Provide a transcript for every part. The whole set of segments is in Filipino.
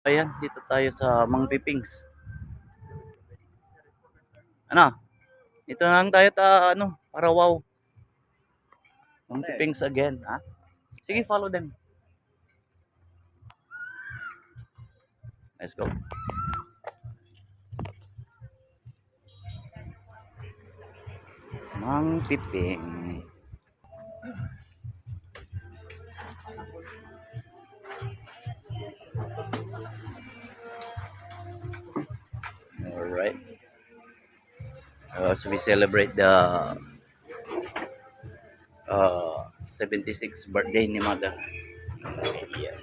Ayan, dito tayo sa Mang Pipings. Ano? Dito na lang tayo para wow. Mang Pipings again, ha? Sige, follow them. Let's go. Mang Pipings. Alright. So we celebrate the 76th birthday ni Mother. Ayan.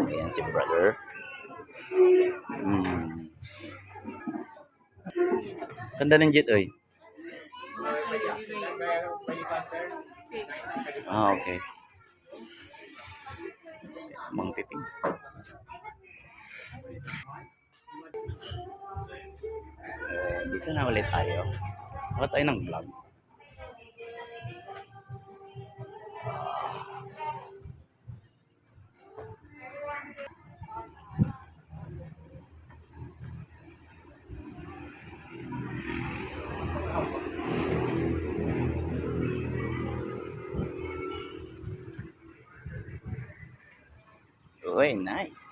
Ayan si brother. Ganda ng jet, oy. Okay. Mang Pipings. Dito na ulit tayo. Baka tayo ng vlog. Uy, nice.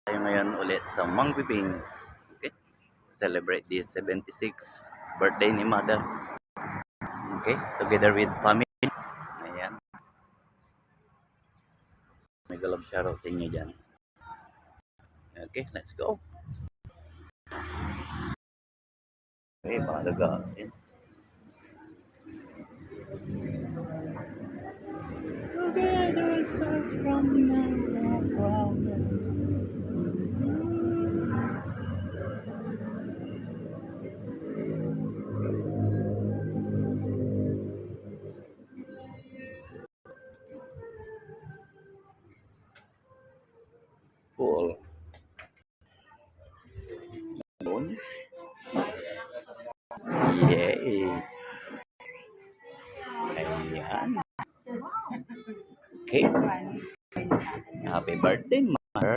Tayo ngayon ulit sa Mang Pipings. Okay? Celebrate the 76th birthday ni Mother. Okay? Together with family. Ayan. May galab shoutout sa inyo dyan. Okay, let's go. Okay, mga daga. Together starts from now promise. Cool. Yun. Yay. Ayan. Okay. Happy birthday, Mother.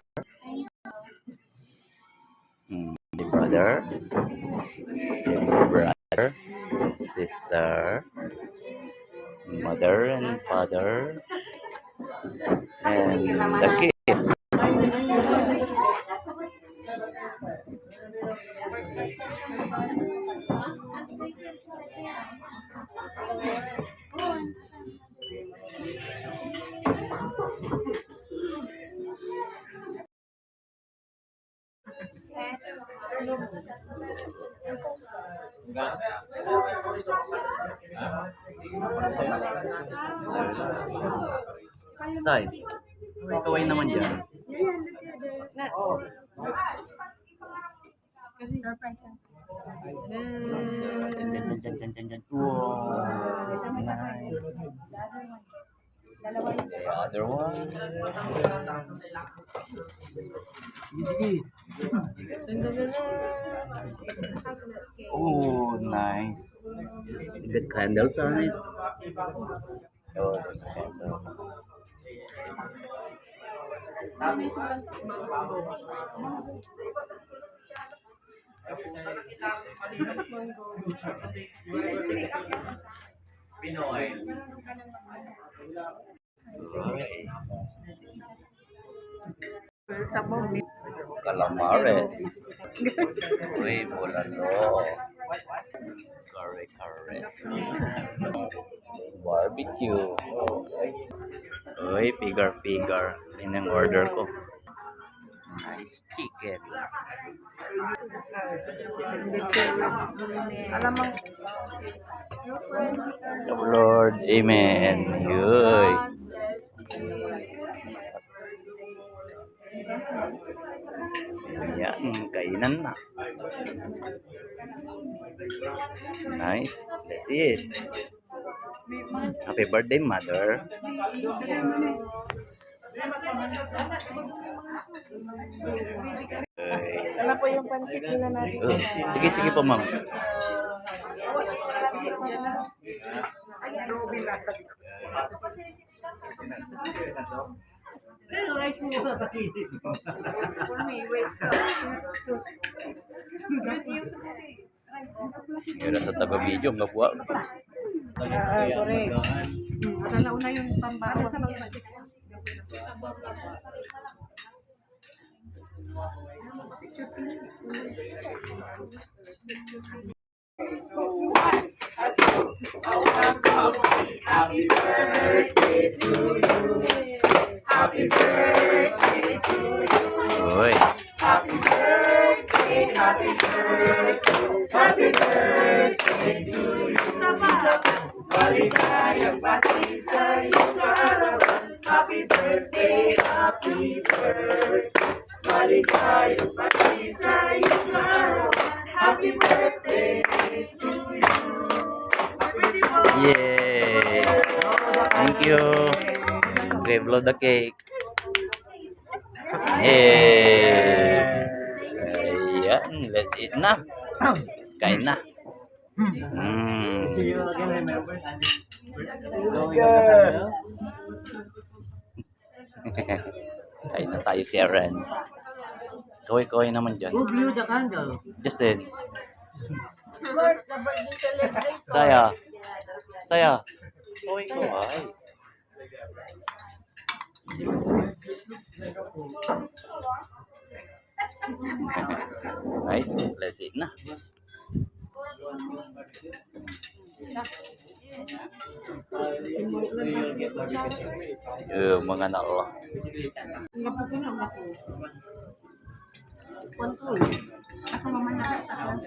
The brother, sister, mother and father, and the kids. Say, may kaway naman dyan. Surprise. Wow, nice. The other one. Sige. Oh, nice. The candles on it. Oh, there's a candle. Calamares. Uy, bulalo. Kare-kare. Barbecue. Uy, pigar-pigar. Yun ang order ko. Nice chicken. The Lord, amen. Yoy. Ayan, kainan na. Nice. That's it. Happy birthday, Mother. Ano po yung pansit nila natin? Sige, sige po, ma'am. Rice mo sa kilid. For me, waste. Kaya sa taga-video, mabuha. Correct. Akala una yung pambawa sa mga budget. Uy. Yay! Thank you. Okay, blow the cake. Yay! Ayan, let's eat na. Kain na. See you again, remember? Kain na tayo si Aaron. Kaway-kaway naman dyan. Who blew the candle? Justin. First, the birthday celebration. Saya. Saya. Kaway-kaway. Nice. Let's eat na. Mga anak Allah. Control. Ako naman nakatakas.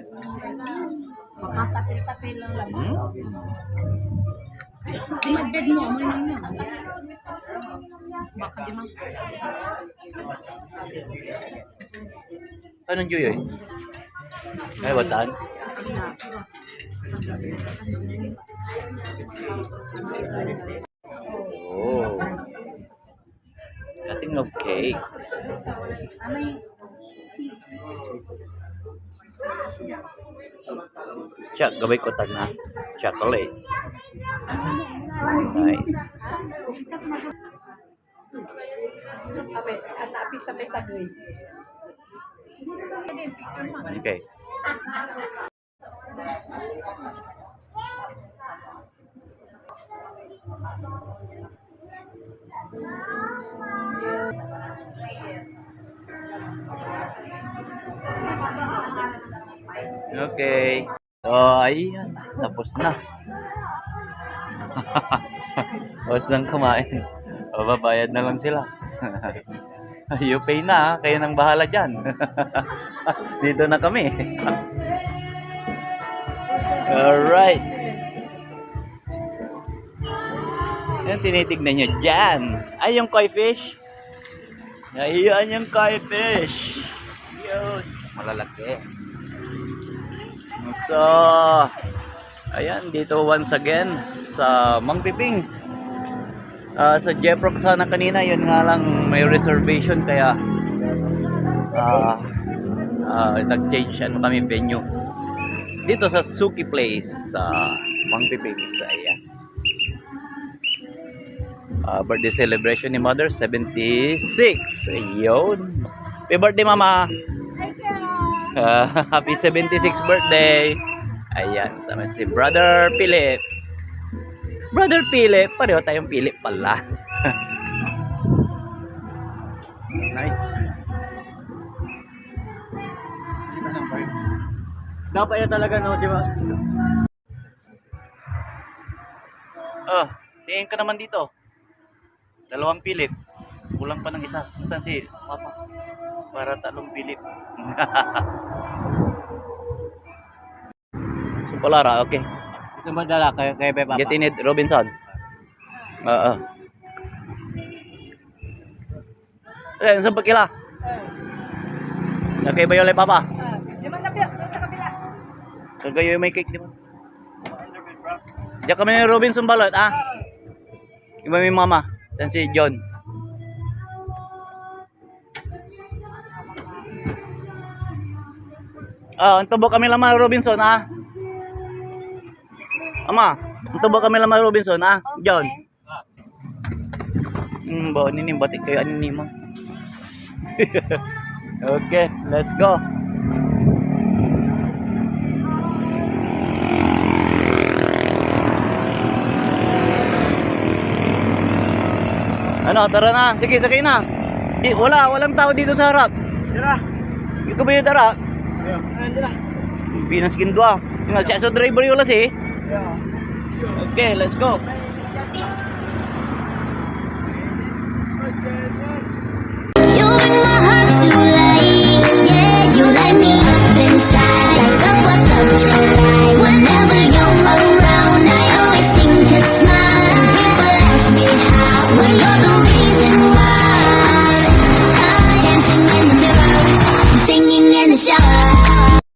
Makatapil-tapil lang laman. Tinagdad mo, amoy lang yan. Baka di man. Anong Joy? Ay, bataan? Oh. Cutting of cake. Amay stick. Siya, gabay ko tag na. Chocolate. Nice. Abe, atapi sa may tagoy. Okay. Okay. So, ayan. Tapos na. Tapos nang kumain. Babayad na lang sila. You pay na, ha? Kayo nang bahala dyan. Dito na kami. Alright. Yan, tinitignan nyo dyan. Ay, yung koi fish. Ayan yung koi fish. Yun. Malalaki. So, ayan, dito once again sa Mang Pipings. Sa Jeprox sana kanina, yun nga lang may reservation kaya nag-change ano kami venue. Dito sa Suki Place sa Mang Pipings. Ayan. Birthday celebration ni Mother, 76. Ayun. Happy birthday, Mama. Happy 76th birthday. Ayan, sama si Brother Philip. Brother Philip, pareho tayong Philip pala. Nice. Dapat yan talaga, no, di ba? Oh, tingin ka naman dito. Dalawang Philip. Kulang pa ng isa. Saan si Papa? Para talong Philip. So, Polara, okay. Gusto mo dala kay Papa? Get in it, Robinson. Oo. Eh, saan pa kila? Okay ba yun, Papa? Di man tabi, yung sa kabila. Kagayo yung may cake, di ba? Diyan kami ni Robinson Balot, ah? Iba may mama. Yan si John. Antubo kami lamang Robinson, ah? Ama, antubo kami lamang Robinson, ah? John. Bawa nini batik kayo ani mo. Okay, let's go. Ano, tara na. Sige, sakay na. Walang tao dito sa harap. Tira. Ikaw ba yung tara? Ayun, tira. Binaskin dua. Tinggal siya sa driver yung ulas eh. Okay, let's go. You bring my heart to life, yeah, you light me up inside like a 4th of July.